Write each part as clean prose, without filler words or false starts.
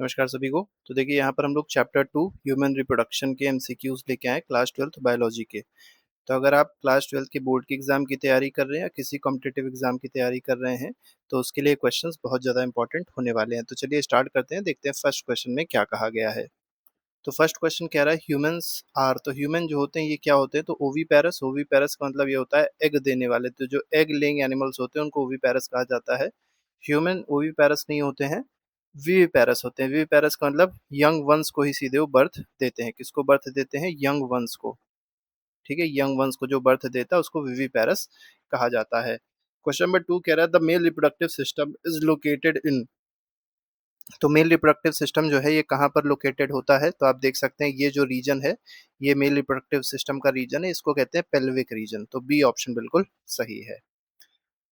नमस्कार सभी को। तो देखिए यहाँ पर हम लोग चैप्टर 2 ह्यूमन रिप्रोडक्शन के एमसीक्यूज लेके आए क्लास 12th बायोलॉजी के। तो अगर आप क्लास 12th के बोर्ड के एग्जाम की तैयारी कर रहे हैं या किसी कॉम्पिटिटिव एग्जाम की तैयारी कर रहे हैं तो उसके लिए क्वेश्चंस बहुत ज़्यादा इंपॉर्टेंट होने वाले हैं। तो चलिए स्टार्ट करते हैं, देखते हैं फर्स्ट क्वेश्चन में क्या कहा गया है। तो फर्स्ट क्वेश्चन कह रहा है ह्यूमंस आर, तो ह्यूमन जो होते हैं ये क्या होते हैं, तो ओवीपेरस। ओवीपेरस का मतलब ये होता है एग देने वाले, तो जो एग लेइंग एनिमल्स होते हैं उनको ओवीपेरस कहा जाता है। ह्यूमन ओवीपेरस नहीं होते हैं, विविपेरस होते हैं। विविपेरस का मतलब यंग वंस को ही सीधे वो बर्थ देते हैं। किसको बर्थ देते हैं? यंग वंस को। ठीक है, यंग वंस को जो बर्थ देता है उसको विविपेरस कहा जाता है। क्वेश्चन नंबर 2 कह रहा है the mail reproductive system is located in, तो मेल रिप्रोडक्टिव सिस्टम जो है ये कहाँ पर लोकेटेड होता है? तो आप देख सकते हैं ये जो रीजन है ये मेल रिप्रोडक्टिव सिस्टम का रीजन है, इसको कहते हैं पेल्विक रीजन। तो बी ऑप्शन बिल्कुल सही है।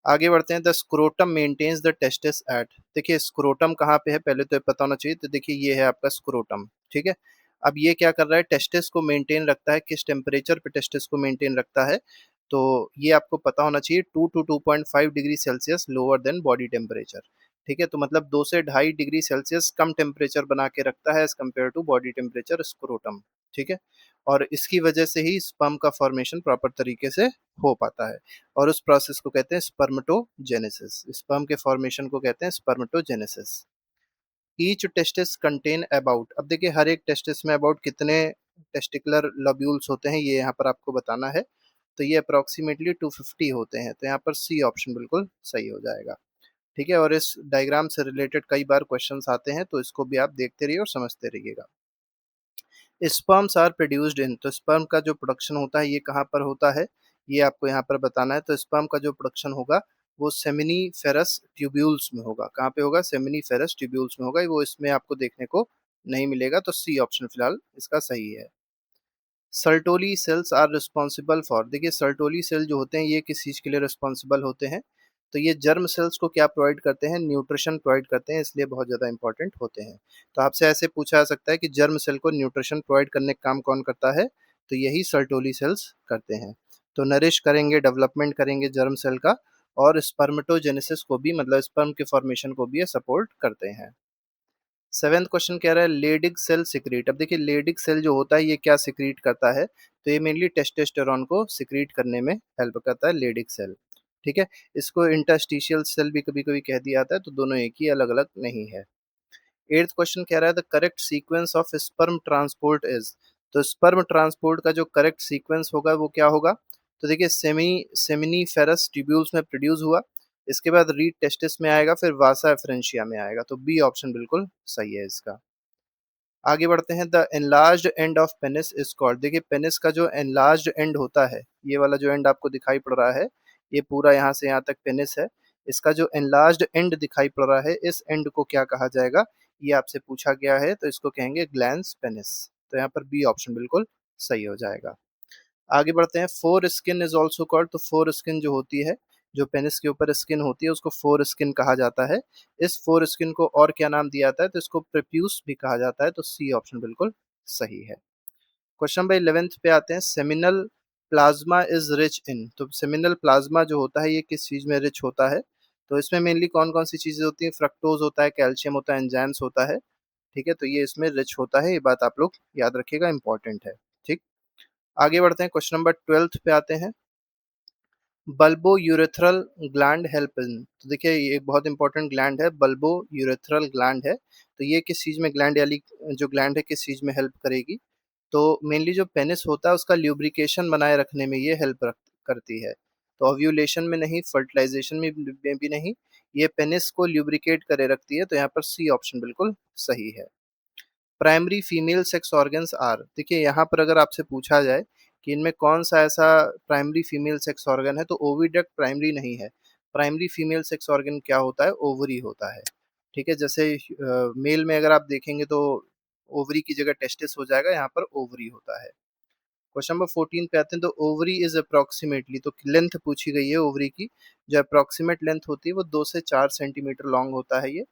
आगे बढ़ते हैं, the scrotum maintains the testis at. देखिए स्क्रोटम कहाँ पे है पहले तो ये पता होना चाहिए। तो देखिए ये है आपका स्क्रोटम, ठीक है। अब ये क्या कर रहा है? टेस्टिस को मेंटेन रखता है। किस टेम्परेचर पे टेस्टिस को मेंटेन रखता है? तो ये आपको पता होना चाहिए 2 to 2.5 degree Celsius lower than body temperature. ठीक है, तो मतलब 2 से 2.5 डिग्री सेल्सियस कम टेम्परेचर बना के रखता है as compare to body temperature scrotum. ठीक है, और इसकी वजह से ही स्पर्म का फॉर्मेशन प्रॉपर तरीके से हो पाता है और उस प्रोसेस को कहते हैं स्पर्मेटोजेनेसिस। स्पर्म के फॉर्मेशन को कहते हैं spermatogenesis. Each testis contain about, अब देखिए हर एक टेस्टिस में अबाउट कितने टेस्टिकुलर लोब्यूल्स होते हैं ये यहाँ पर आपको बताना है। तो ये अप्रोक्सीमेटली 250 होते हैं। तो यहाँ पर सी ऑप्शन बिल्कुल सही हो जाएगा। ठीक है, और इस डायग्राम से रिलेटेड कई बार क्वेश्चंस आते हैं तो इसको भी आप देखते रहिए और समझते रहिएगा। स्पर्म्स आर प्रोड्यूस्ड इन, तो स्पर्म का जो प्रोडक्शन होता है ये कहाँ पर होता है? ये आपको यहाँ पर बताना है। तो स्पर्म का जो प्रोडक्शन होगा वो सेमिनीफेरस ट्यूब्यूल्स में होगा। कहाँ पे होगा? सेमिनीफेरस ट्यूब्यूल्स में होगा। वो इसमें आपको देखने को नहीं मिलेगा। तो सी ऑप्शन फिलहाल इसका सही है। Sertoli cells are responsible for, देखिए सर्टोली सेल जो होते हैं ये किस चीज़ के लिए रिस्पॉन्सिबल होते हैं? तो ये जर्म सेल्स को क्या प्रोवाइड करते हैं? न्यूट्रिशन प्रोवाइड करते हैं, इसलिए बहुत ज़्यादा इंपॉर्टेंट होते हैं। तो आपसे ऐसे पूछा जा सकता है कि जर्म सेल को न्यूट्रिशन प्रोवाइड करने का काम कौन करता है? तो यही सर्टोली सेल्स करते हैं। तो नरिश करेंगे, डेवलपमेंट करेंगे जर्म सेल का, और स्पर्मेटोजेनेसिस को भी, मतलब स्पर्म के फॉर्मेशन को भी ये सपोर्ट करते हैं। सेवेंथ क्वेश्चन कह रहा है लेडिग सेल सिक्रीट। अब देखिए लेडिग सेल जो होता है ये क्या सिक्रीट करता है? तो ये मेनली टेस्टोस्टेरोन को सिक्रीट करने में हेल्प करता है लेडिग सेल। ठीक है, इसको इंटरस्टिशियल सेल भी कभी कभी कह दिया जाता है, तो दोनों एक ही, अलग अलग नहीं है। एट्थ क्वेश्चन कह रहा है the correct sequence of sperm transport is, तो स्पर्म ट्रांसपोर्ट का जो करेक्ट सीक्वेंस होगा वो क्या होगा? तो देखिए सेमिनीफेरस ट्यूब्यूल्स में प्रोड्यूस हुआ, इसके बाद रीड टेस्टिस में आएगा, फिर वासा एफरेंशिया में आएगा। तो बी ऑप्शन बिल्कुल सही है इसका। आगे बढ़ते हैं, the enlarged end of penis is called. देखिए पेनिस का जो एनलार्ज्ड एंड होता है, ये वाला जो एंड आपको दिखाई पड़ रहा है, ये पूरा यहाँ से यहाँ तक पेनिस है। इसका जो एनलार्ज्ड एंड दिखाई पड़ रहा है, इस एंड को क्या कहा जाएगा? ये आपसे पूछा गया है, तो इसको कहेंगे ग्लैंस पेनिस। तो यहाँ पर बी ऑप्शन बिल्कुल सही हो जाएगा। आगे बढ़ते हैं, four skin is also called. तो फोर स्किन जो होती है, जो पेनिस के ऊपर स्किन होती है उसको फोर स्किन कहा जाता है। इस फोर स्किन को और क्या नाम दिया जाता है? तो इसको प्रेप्यूस भी कहा जाता है। तो सी ऑप्शन बिल्कुल सही है। क्वेश्चन नंबर 11th पे आते हैं, seminal plasma is rich in. तो सेमिनल प्लाज्मा जो होता है ये किस चीज में रिच होता है? तो इसमें मेनली कौन कौन सी चीजें होती हैं? फ्रक्टोज होता है, कैल्शियम होता है, एंजाइम्स होता है। ठीक है, तो ये इसमें रिच होता है, ये बात आप लोग याद रखिएगा, इंपॉर्टेंट है। ठीक, आगे बढ़ते हैं, क्वेश्चन नंबर 12th पे आते हैं, bulbo urethral gland help in. तो देखिए ये एक बहुत इंपॉर्टेंट ग्लैंड है, बल्बो यूरेथ्रल ग्लैंड है। तो ये किस चीज में ग्लैंड, यानी जो ग्लैंड है किस चीज में हेल्प करेगी? तो मेनली जो पेनिस होता है उसका ल्यूब्रिकेशन बनाए रखने में ये हेल्प करती है। तो ओव्यूलेशन में नहीं, फर्टिलाइजेशन में भी नहीं, ये पेनिस को ल्यूब्रिकेट करे रखती है। तो यहाँ पर सी ऑप्शन बिल्कुल सही है। Primary female sex organs are, देखिए यहाँ पर अगर आपसे पूछा जाए कि इनमें कौन सा ऐसा प्राइमरी फीमेल सेक्स ऑर्गन है, तो ओविडक्ट प्राइमरी नहीं है। प्राइमरी फीमेल सेक्स ऑर्गन क्या होता है? ओवरी होता है। ठीक है, जैसे मेल में अगर आप देखेंगे तो ओवरी की जगह टेस्टिस हो जाएगा, यहाँ पर ओवरी होता है। क्वेश्चन नंबर 14 पे आते हैं, तो ओवरी इज अप्रोक्सीमेटली, तो लेंथ पूछी गई है ओवरी की। जो अप्रोक्सीमेट लेंथ होती है वो 2 से 4 सेंटीमीटर लॉन्ग होता है ये।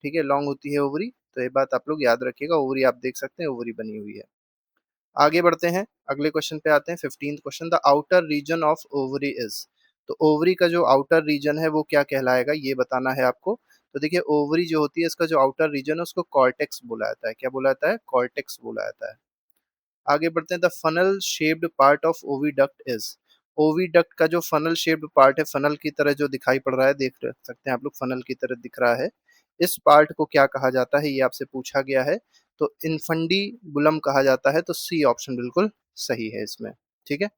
ठीक है, लॉन्ग होती है ओवरी। तो ये बात आप लोग याद रखिएगा, ओवरी आप देख सकते हैं, ओवरी बनी हुई है। आगे बढ़ते हैं, अगले क्वेश्चन पे आते हैं, 15th question, the outer region of ovary is. तो ओवरी का जो आउटर रीजन है वो क्या कहलाएगा, ये बताना है आपको। तो देखिए ओवरी जो होती है इसका जो आउटर रीजन है उसको कॉर्टेक्स बोला जाता है। क्या बोला जाता है? कॉर्टेक्स बोला जाता है। आगे बढ़ते हैं, the funnel shaped part of oviduct is. Oviduct का जो फनल शेप्ड पार्ट है, फनल की तरह जो दिखाई पड़ रहा है, देख सकते हैं आप लोग, फनल की तरह दिख रहा है, इस पार्ट को क्या कहा जाता है, ये आपसे पूछा गया है। तो इनफंडीबुलम कहा जाता है, तो सी ऑप्शन बिल्कुल सही है इसमें। ठीक है,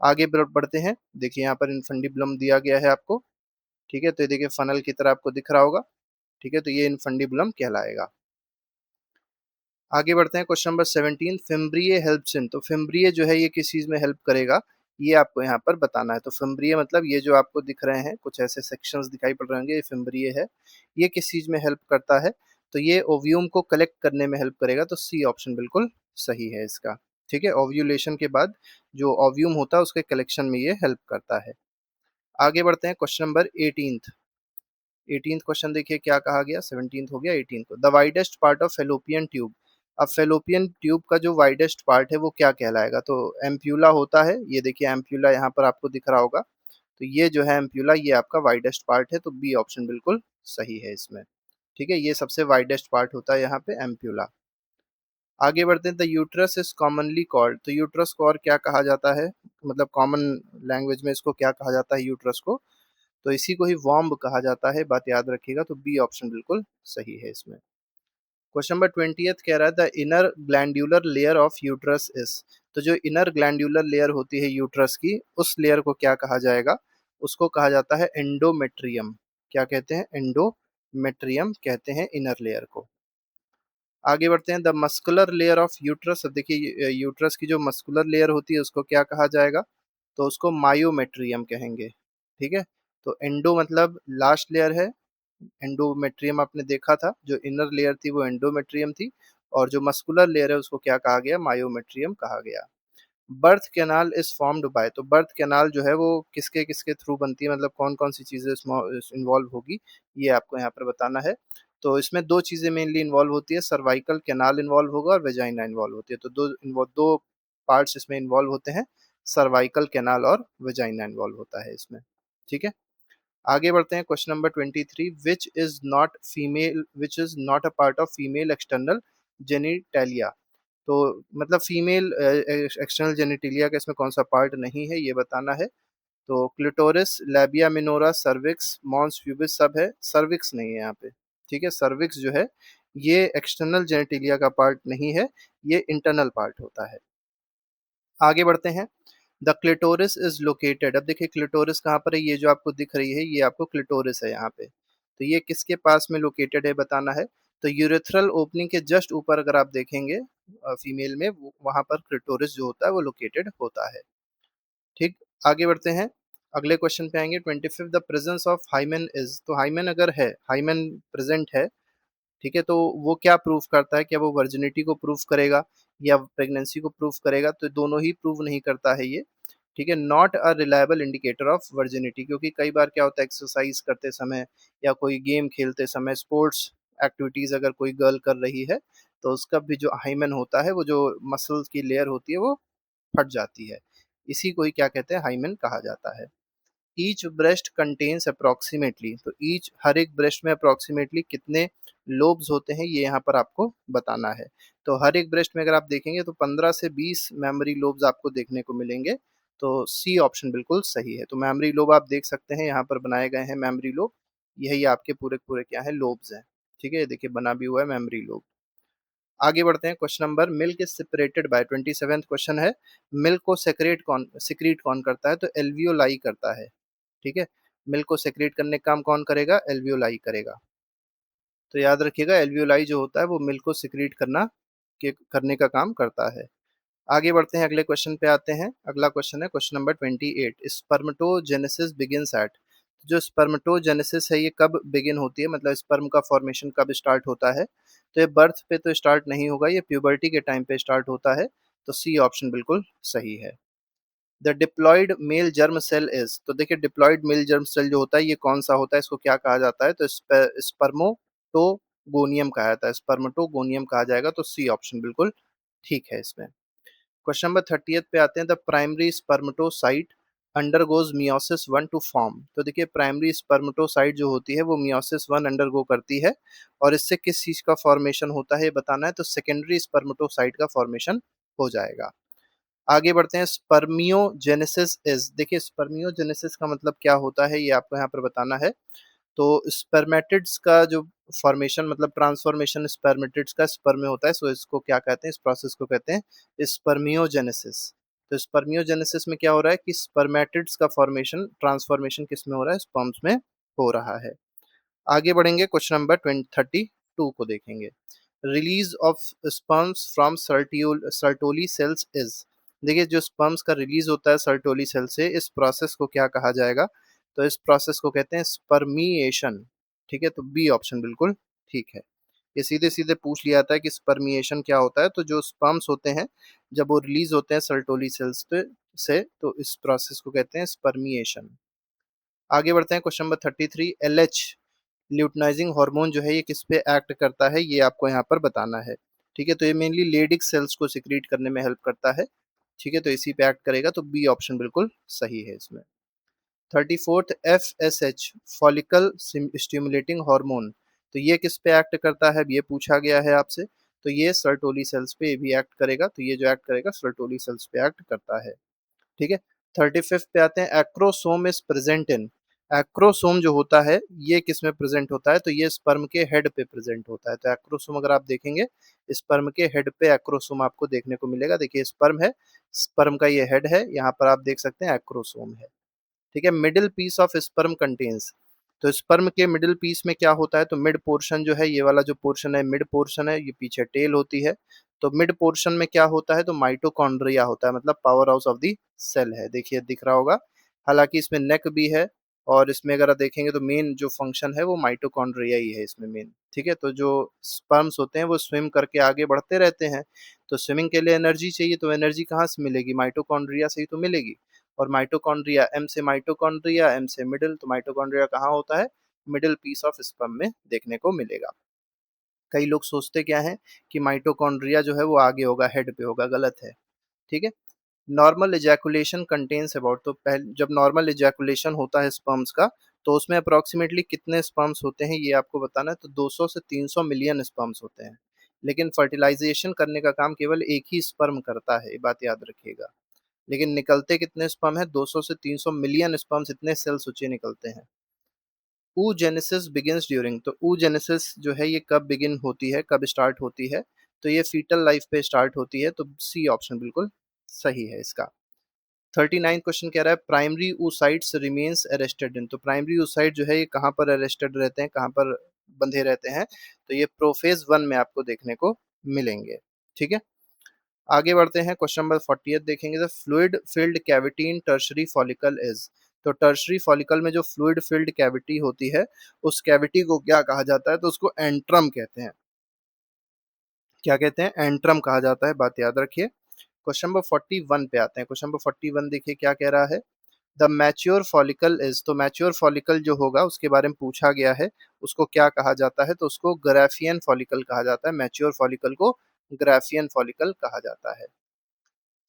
आगे बढ़ते हैं। देखिए यहाँ पर इनफंडीबुलम दिया गया है आपको। ठीक है, तो ये देखिए फनल की तरह आपको दिख रहा होगा। ठीक है, तो ये इनफंडीबुलम कहलाएगा। आगे बढ़ते हैं, question number 17, fimbriae helps in. तो फिम्ब्रिए जो है ये किस चीज में हेल्प करेगा, ये आपको यहाँ पर बताना है। तो फिम्ब्रिए मतलब ये जो आपको दिख रहे हैं कुछ ऐसे सेक्शंस दिखाई पड़ रहे होंगे, ये फिम्ब्रिए है। ये किस चीज में हेल्प करता है, तो ये ओव्यूम को कलेक्ट करने में हेल्प करेगा, तो सी ऑप्शन बिल्कुल सही है इसका। ठीक है, ओव्यूलेशन के बाद जो ओव्यूम होता है उसके कलेक्शन में ये हेल्प करता है। आगे बढ़ते हैं, क्वेश्चन नंबर 18। 18th क्वेश्चन देखिए क्या कहा गया, 17th हो गया, 18th को, the widest part of fallopian tube. अब फेलोपियन ट्यूब का जो वाइडेस्ट पार्ट है वो क्या कहलाएगा, तो एम्प्यूला होता है। ये देखिए एम्प्यूला यहाँ पर आपको दिख रहा होगा, तो ये जो है एम्प्यूला, ये आपका वाइडेस्ट पार्ट है, तो बी ऑप्शन बिल्कुल सही है इसमें। ठीक है, ये सबसे वाइडेस्ट पार्ट होता है यहाँ पे एम्प्यूला। आगे बढ़ते हैं, the uterus is commonly called. तो यूट्रस को और क्या कहा जाता है, मतलब कॉमन लैंग्वेज में इसको क्या कहा जाता है यूट्रस को, तो इसी को ही वॉम्ब कहा जाता है, बात याद रखिएगा। तो बी ऑप्शन बिल्कुल सही है इसमें। क्वेश्चन नंबर 20th कह रहा है, the inner glandular layer of uterus is. तो जो इनर ग्लैंड्यूलर लेयर होती है यूट्रस की, उस लेयर को क्या कहा जाएगा, उसको कहा जाता है एंडोमेट्रियम। क्या कहते हैं? एंडोमेट्रियम कहते हैं इनर लेयर को। आगे बढ़ते हैं, the muscular layer of uterus. अब देखिए यूट्रस की जो मस्कुलर लेयर होती है उसको क्या कहा जाएगा, तो उसको मायोमेट्रियम कहेंगे। ठीक है, तो एंडो मतलब लास्ट लेयर है, एंडोमेट्रियम आपने देखा था, जो इनर लेयर थी वो एंडोमेट्रियम थी, और जो मस्कुलर लेयर है उसको क्या कहा गया, मायोमेट्रियम कहा गया। Birth canal is formed by. तो बर्थ कैनाल जो है वो किसके किसके थ्रू बनती है, मतलब कौन कौन सी चीजें इन्वॉल्व होगी, ये आपको यहाँ पर बताना है। तो इसमें दो चीजें मेनली इन्वॉल्व होती है, सर्वाइकल कैनाल इन्वॉल्व होगा और वेजाइना इन्वॉल्व होती है। तो दो पार्ट्स इसमें इन्वॉल्व होते हैं, सर्वाइकल कैनाल और वेजाइना इन्वॉल्व होता है इसमें। ठीक है, आगे बढ़ते हैं, question number 23, which is not a part of female external genitalia. तो मतलब फीमेल एक्सटर्नल जेनिटेलिया का इसमें कौन सा पार्ट नहीं है, ये बताना है। तो clitoris, labia minora, cervix, mons pubis सब है, सर्विक्स नहीं है यहाँ पे। ठीक है, सर्विक्स जो है ये एक्सटर्नल जेनिटेलिया का पार्ट नहीं है, ये इंटरनल पार्ट होता है। आगे बढ़ते हैं, द क्लिटोरिस इज लोकेटेड। अब देखिए क्लिटोरिस कहाँ पर है, ये जो आपको दिख रही है ये आपको क्लिटोरिस है यहाँ पे, तो ये किसके पास में लोकेटेड है बताना है। तो यूरेथ्रल ओपनिंग के जस्ट ऊपर अगर आप देखेंगे फीमेल में, वहां पर क्लिटोरिस जो होता है वो लोकेटेड होता है। ठीक, आगे बढ़ते हैं, अगले क्वेश्चन पे आएंगे। 25, the presence of hymen is. तो हाइमेन अगर है, हाइमेन प्रेजेंट है, ठीक है, तो वो क्या प्रूफ करता है, क्या वो वर्जिनिटी को प्रूफ करेगा या प्रेगनेंसी को प्रूफ करेगा, तो दोनों ही प्रूव नहीं करता है ये। ठीक है, not a reliable indicator of virginity, क्योंकि कई बार क्या होता है एक्सरसाइज करते समय या कोई गेम खेलते समय, स्पोर्ट्स एक्टिविटीज अगर कोई गर्ल कर रही है, तो उसका भी जो हाइमेन होता है, वो जो मसल्स की लेयर होती है वो फट जाती है, इसी को ही क्या कहते हैं, हाइमेन कहा जाता है। Each breast contains approximately. तो ईच हर एक ब्रेस्ट में अप्रोक्सीमेटली कितने लोब्स होते हैं, ये यहाँ पर आपको बताना है। तो हर एक ब्रेस्ट में अगर आप देखेंगे तो 15 से 20 मेमोरी लोब्स आपको देखने को मिलेंगे, तो सी ऑप्शन बिल्कुल सही है। तो मेमोरी लोब आप देख सकते हैं यहाँ पर बनाए गए हैं मेमोरी लोब, यही आपके पूरे पूरे क्या है, लोब्स हैं। ठीक है, देखिए बना भी हुआ है मेमोरी लोब। आगे बढ़ते हैं, question number, milk is separated by. 27th question है, मिल्क को सिक्रीट कौन करता है, तो एल्वियोलाई करता है। ठीक है, मिल्क को सेक्रेट करने का काम कौन करेगा, एल्वियोलाई करेगा। तो याद रखिएगा एल्वियोलाई जो होता है वो मिल्क को सिक्रीट करने का काम करता है। आगे बढ़ते हैं, अगले क्वेश्चन पे आते हैं। अगला क्वेश्चन है question number 28, spermatogenesis begins at. जो स्पर्मेटोजेनेसिस है ये कब बिगिन होती है, मतलब स्पर्म का फॉर्मेशन कब स्टार्ट होता है, तो ये बर्थ पे तो स्टार्ट नहीं होगा, ये प्यूबर्टी के टाइम पे स्टार्ट होता है, तो सी ऑप्शन बिल्कुल सही है। The diploid male germ cell is. तो देखिए डिप्लॉयड मेल जर्म सेल जो होता है ये कौन सा होता है, इसको क्या कहा जाता है, तो स्पर्मोटोगोनियम कहा जाता है, स्पर्मोटोगोनियम कहा जाएगा, तो सी ऑप्शन बिल्कुल ठीक है इसमें। क्वेश्चन नंबर 30th पे आते हैं, the primary spermatocyte undergoes meiosis one two form. तो देखिए प्राइमरी स्पर्मेटोसाइट जो होती है वो मियोसिस वन अंडरगो करती है, और इससे किस चीज का फॉर्मेशन होता है ये बताना है, तो सेकेंडरी स्पर्मेटोसाइट का फॉर्मेशन हो जाएगा। आगे बढ़ते हैं, स्पर्मियोजेनेसिस इज, देखिए स्पर्मियोजेनेसिस का मतलब क्या होता है ये आपको यहाँ पर बताना है। तो स्पर्मेटिड्स का जो फॉर्मेशन मतलब ट्रांसफॉर्मेशन स्पर्मेटिड्स का स्पर्म में होता है, सो इसको क्या कहते हैं, इस प्रोसेस को कहते हैं स्पर्मियोजेनेसिस। तो स्पर्मियोजेनेसिस में क्या हो रहा है कि स्पर्मेटिड्स का फॉर्मेशन ट्रांसफॉर्मेशन किस में हो रहा है, स्पर्म्स में हो रहा है। आगे बढ़ेंगे, क्वेश्चन नंबर 32 को देखेंगे। Release of sperms from Sertoli cells is, देखिए जो स्पर्म्स का रिलीज होता है सर्टोली सेल से, इस प्रोसेस को क्या कहा जाएगा, तो इस प्रोसेस को कहते हैं स्पर्मिएशन। ठीक है, तो बी ऑप्शन बिल्कुल ठीक है। ये सीधे सीधे पूछ लिया था कि स्पर्मिएशन क्या होता है, तो जो स्पर्म्स होते हैं जब वो रिलीज होते हैं सर्टोली सेल्स से, तो इस प्रोसेस को कहते हैं स्पर्मिएशन। आगे बढ़ते हैं, question number 33, LH luteinising hormone जो है ये किस पे एक्ट करता है ये आपको यहाँ पर बताना है। ठीक है, तो ये मेनली लेडिक सेल्स को सिक्रीट करने में हेल्प करता है। ठीक है, तो इसी पे एक्ट करेगा, तो बी ऑप्शन बिल्कुल सही है इसमें। 34th, F S H follicle stimulating hormone, तो ये किस पे एक्ट करता है ये पूछा गया है आपसे। तो ये सर्टोली सेल्स पे भी एक्ट करेगा, तो ये जो एक्ट करेगा सर्टोली सेल्स पे एक्ट करता है। ठीक है, 35th पे आते हैं, acrosome is present in, acrosome जो होता है ये किस में प्रेजेंट होता है, तो ये स्पर्म के हेड पे प्रेजेंट होता है। तो एक्रोसोम अगर आप देखेंगे, स्पर्म के हेड पे एक्रोसोम आपको देखने को मिलेगा। देखिए स्पर्म है, स्पर्म का ये हेड है, यहाँ पर आप देख सकते हैं एक्रोसोम है। ठीक है, middle piece of sperm contains, तो स्पर्म के मिडिल पीस में क्या होता है, तो मिड पोर्शन जो है, ये वाला जो पोर्शन है मिड पोर्शन है, ये पीछे टेल होती है। तो मिड पोर्शन में क्या होता है, तो माइटोकॉन्ड्रिया होता है, मतलब power house of the cell है, देखिए दिख रहा होगा। हालांकि इसमें नेक भी है, और इसमें अगर आप देखेंगे तो मेन जो फंक्शन है वो माइटोकॉन्ड्रिया ही है इसमें मेन। ठीक है, तो जो स्पर्म्स होते हैं वो स्विम करके आगे बढ़ते रहते हैं, तो स्विमिंग के लिए एनर्जी चाहिए, तो एनर्जी कहाँ से मिलेगी, माइटोकॉन्ड्रिया से ही तो मिलेगी। और माइटोकॉन्ड्रिया, एम से माइटोकॉन्ड्रिया, एम से मिडिल, तो माइटोकॉन्ड्रिया कहाँ होता है, मिडिल पीस ऑफ स्पर्म में देखने को मिलेगा। कई लोग सोचते क्या है कि माइटोकॉन्ड्रिया जो है वो आगे होगा, हेड पे होगा, गलत है। ठीक है, नॉर्मल इजैकुलेशन कंटेन्स अबाउट, तो पहले जब नॉर्मल इजैकुलेशन होता है स्पर्म्स का, तो उसमें अप्रोक्सीमेटली कितने स्पर्म्स होते हैं ये आपको बताना है, तो 200 से 300 मिलियन स्पर्म्स होते हैं। लेकिन फर्टिलाइजेशन करने का काम केवल एक ही स्पर्म करता है, ये बात याद रखिएगा। लेकिन निकलते कितने स्पर्म है, 200 से 300 मिलियन स्पर्म्स, इतने सेल्स ऊंचे निकलते हैं। oogenesis begins during, तो oogenesis जो है ये कब बिगिन होती है, कब स्टार्ट होती है, तो ये फीटल लाइफ पे स्टार्ट होती है, तो सी ऑप्शन बिल्कुल सही है इसका। 39 क्वेश्चन कह रहा है, primary oocytes remains arrested in, तो प्राइमरी oocyte जो है ये कहाँ पर अरेस्टेड रहते हैं, कहाँ पर बंधे रहते हैं, तो ये प्रोफेज 1 में आपको देखने को मिलेंगे। ठीक है, आगे बढ़ते हैं, क्वेश्चन नंबर 40 देखेंगे, the fluid filled cavity in tertiary follicle is, तो टर्शरी फॉलिकल में जो फ्लूइड फिल्ड कैविटी होती है उस कैविटी को क्या कहा जाता है, तो उसको एंट्रम कहते हैं। क्या कहते हैं, एंट्रम कहा जाता है, बात याद रखिए। क्वेश्चन नंबर 41 पे आते हैं, क्वेश्चन नंबर 41 देखिए क्या कह रहा है, द मैच्योर फॉलिकल इज, तो मैच्योर फॉलिकल जो होगा उसके बारे में पूछा गया है, उसको क्या कहा जाता है, तो उसको ग्राफियन फॉलिकल कहा जाता है, मैच्योर फॉलिकल को ग्राफियन फॉलिकल कहा जाता है।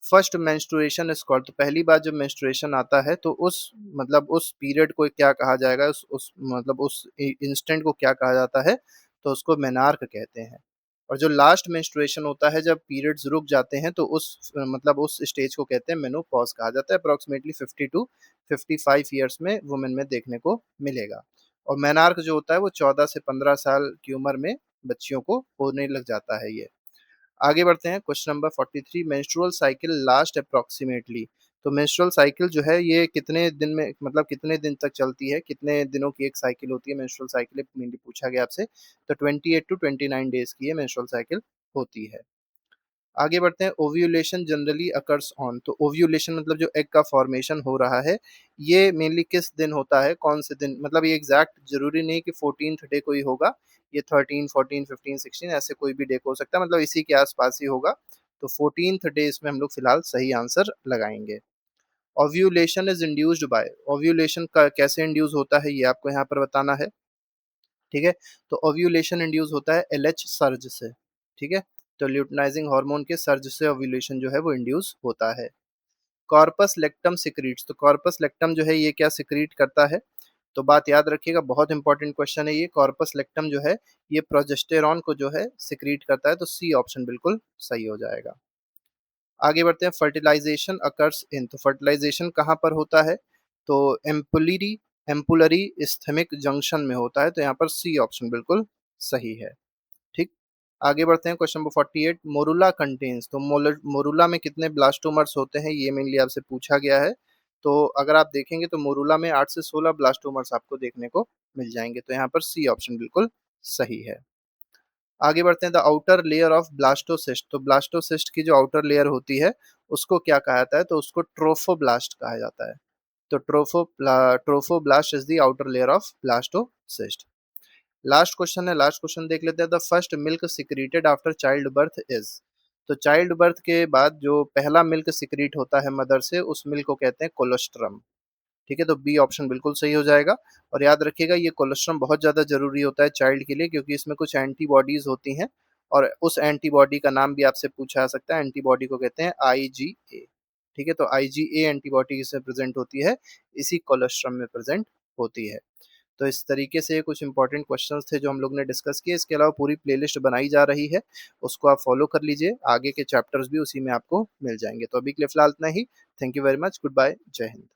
फर्स्ट मेंस्ट्रुएशन इज कॉल्ड, तो पहली बार जब मेंस्ट्रुएशन आता है तो उस मतलब उस पीरियड को क्या कहा जाएगा, उस मतलब उस इंस्टेंट को क्या कहा जाता है, तो उसको मेनार्क कहते हैं। और जो लास्ट मेंस्ट्रुएशन होता है जब पीरियड्स रुक जाते हैं, तो उस मतलब उस स्टेज को कहते हैं मेनोपॉज कहा जाता है, अप्रोक्सीमेटली 50 टू 55 ईयर्स में वुमेन में देखने को मिलेगा। और मेनार्क जो होता है वो 14 से 15 साल की उम्र में बच्चियों को होने लग जाता है ये। आगे बढ़ते हैं, question number 43, menstrual cycle last approximately, तो मेंस्ट्रुअल साइकिल जो है ये कितने दिन में मतलब कितने दिन तक चलती है, कितने दिनों की एक साइकिल होती है मेंस्ट्रुअल साइकिल, मेनली पूछा गया आपसे। तो 28 टू 29 डेज की ये मेंस्ट्रुअल साइकिल होती है। आगे बढ़ते हैं, ओव्यूलेशन जनरली अकर्स ऑन, तो ओव्यूलेशन मतलब जो एग का फॉर्मेशन हो रहा है ये मेनली किस दिन होता है, कौन से दिन, मतलब ये एग्जैक्ट जरूरी नहीं कि 14th डे को ही होगा, ये 13, 14, 15, 16 ऐसे कोई भी डे को हो सकता है, मतलब इसी के आसपास ही होगा। तो 14th डे इसमें हम लोग फिलहाल सही आंसर लगाएंगे। Ovulation is induced by, ovulation का कैसे इंड्यूस होता है ये आपको यहाँ पर बताना है। ठीक है, तो ओव्यूलेशन इंड्यूस होता है एलएच सर्ज से। ठीक है, तो ल्यूटनाइजिंग हार्मोन के सर्ज से ओव्यूलेशन जो है वो इंड्यूस होता है। कॉर्पस लेक्टम सिक्रीट्स, तो कॉर्पस लेक्टम जो है ये क्या सिक्रीट करता है? तो बात याद रखिएगा, बहुत इंपॉर्टेंट क्वेश्चन है ये। कॉर्पस लेक्टम जो है ये प्रोजेस्टेरॉन को जो है सिक्रीट करता है, तो सी ऑप्शन बिल्कुल सही हो जाएगा। आगे बढ़ते हैं, फर्टिलाइजेशन अकर्स इन, तो फर्टिलाइजेशन कहाँ पर होता है? तो एम्पुलरी एम्पुलरी इस्थेमिक जंक्शन में होता है, तो यहाँ पर सी ऑप्शन बिल्कुल सही है। ठीक। आगे बढ़ते हैं, क्वेश्चन नंबर 48, मोरुला कंटेन्स, तो मोरुला में कितने ब्लास्टोमर्स होते हैं, ये मेनली आपसे पूछा गया है। तो अगर आप देखेंगे तो मोरुला में 8 से 16 ब्लास्टोमर्स आपको देखने को मिल जाएंगे, तो यहाँ पर सी ऑप्शन बिल्कुल सही है। आगे बढ़ते हैं, the outer layer of blastocyst, तो ब्लास्टोसिस्ट की जो आउटर लेयर होती है उसको क्या कहा जाता है? तो उसको ट्रोफोब्लास्ट कहा जाता है। तो trophoblast is the outer layer of blastocyst. Last question है, लास्ट क्वेश्चन देख लेते हैं, the first milk secreted after child birth is, तो चाइल्ड बर्थ के बाद जो पहला मिल्क सिक्रीट होता है मदर से, उस मिल्क को कहते हैं कोलोस्ट्रम। ठीक है, तो बी ऑप्शन बिल्कुल सही हो जाएगा। और याद रखिएगा ये कोलेस्ट्रॉम बहुत ज़्यादा ज़रूरी होता है चाइल्ड के लिए, क्योंकि इसमें कुछ एंटीबॉडीज़ होती हैं, और उस एंटीबॉडी का नाम भी आपसे पूछा जा सकता है। एंटीबॉडी को कहते हैं आईजीए। ठीक है, तो आईजीए एंटीबॉडी इसमें प्रेजेंट होती है, इसी कोलेस्ट्रॉम में प्रेजेंट होती है। तो इस तरीके से कुछ इंपॉर्टेंट क्वेश्चंस थे जो हम लोग ने डिस्कस किए। इसके अलावा पूरी प्लेलिस्ट बनाई जा रही है, उसको आप फॉलो कर लीजिए, आगे के चैप्टर्स भी उसी में आपको मिल जाएंगे। तो अभी के लिए फिलहाल इतना ही। Thank you very much, good bye, जय हिंद।